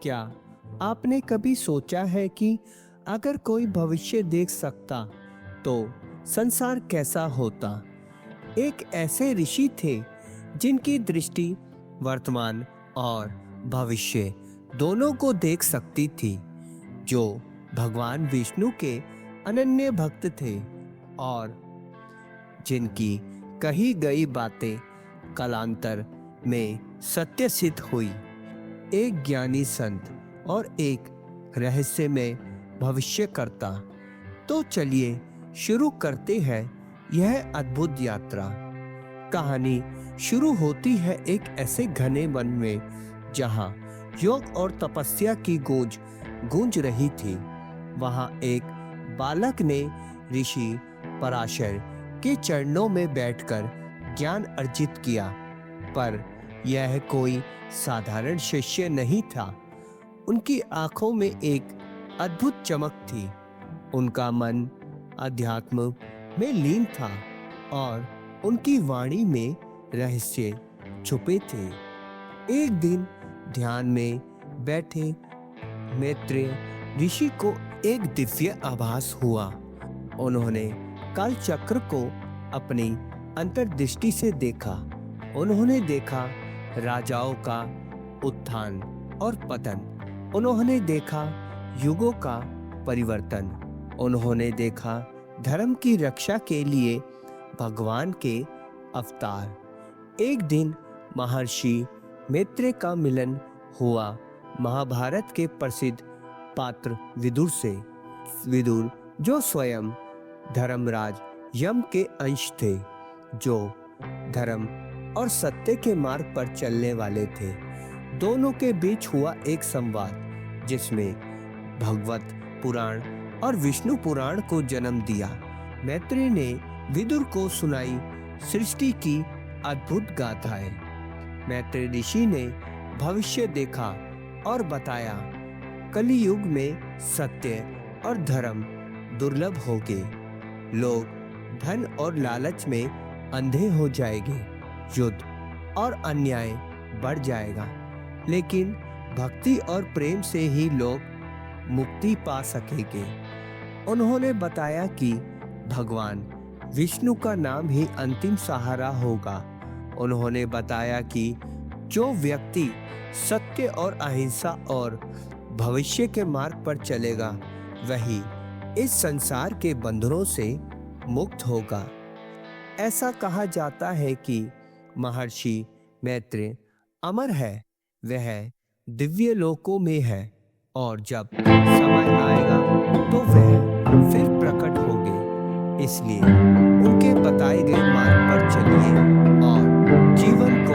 क्या आपने कभी सोचा है कि अगर कोई भविष्य देख सकता तो संसार कैसा होता? एक ऐसे ऋषि थे जिनकी दृष्टि वर्तमान और भविष्य दोनों को देख सकती थी, जो भगवान विष्णु के अनन्य भक्त थे और जिनकी कही गई बातें कालांतर में सत्य सिद्ध हुई। एक ज्ञानी संत और एक रहस्यमय भविष्यकर्ता। तो चलिए शुरू करते हैं यह अद्भुत यात्रा। कहानी शुरू होती है एक ऐसे घने वन में जहां योग और तपस्या की गूंज रही थी। वहां एक बालक ने ऋषि पराशर के चरणों में बैठकर ज्ञान अर्जित किया, पर यह कोई साधारण शिष्य नहीं था। उनकी आंखों में एक अद्भुत चमक थी। उनका मन अध्यात्म में लीन था और उनकी वाणी में रहस्य छुपे थे। एक दिन ध्यान में बैठे मैत्रेय ऋषि को एक दिव्य आभास हुआ। उन्होंने काल चक्र को अपनी अंतर्दृष्टि से देखा। उन्होंने देखा राजाओं का उत्थान और पतन। उन्होंने देखा युगों का परिवर्तन। उन्होंने देखा धर्म की रक्षा के लिए भगवान के अवतार। एक दिन महर्षि मैत्रेय का मिलन हुआ महाभारत के प्रसिद्ध पात्र विदुर से। विदुर जो स्वयं धर्मराज यम के अंश थे, जो धर्म और सत्य के मार्ग पर चलने वाले थे। दोनों के बीच हुआ एक संवाद जिसमें भगवत पुराण और विष्णु पुराण को जन्म दिया। मैत्रेय ने विदुर को सुनाई सृष्टि की अद्भुत गाथाएं। मैत्रेय ऋषि ने भविष्य देखा और बताया, कलियुग में सत्य और धर्म दुर्लभ होंगे। लोग धन और लालच में अंधे हो जाएंगे। युद्ध और अन्याय बढ़ जाएगा, लेकिन भक्ति और प्रेम से ही लोग मुक्ति पा सकेंगे। उन्होंने बताया कि भगवान विष्णु का नाम ही अंतिम सहारा होगा। उन्होंने बताया कि जो व्यक्ति सत्य और अहिंसा और भविष्य के मार्ग पर चलेगा, वही इस संसार के बंधनों से मुक्त होगा। ऐसा कहा जाता है कि महर्षि मैत्रेय अमर है, वह दिव्य लोकों में है और जब समय आएगा तो वह फिर प्रकट होंगे। इसलिए उनके बताए गए मार्ग पर चलिए और जीवन को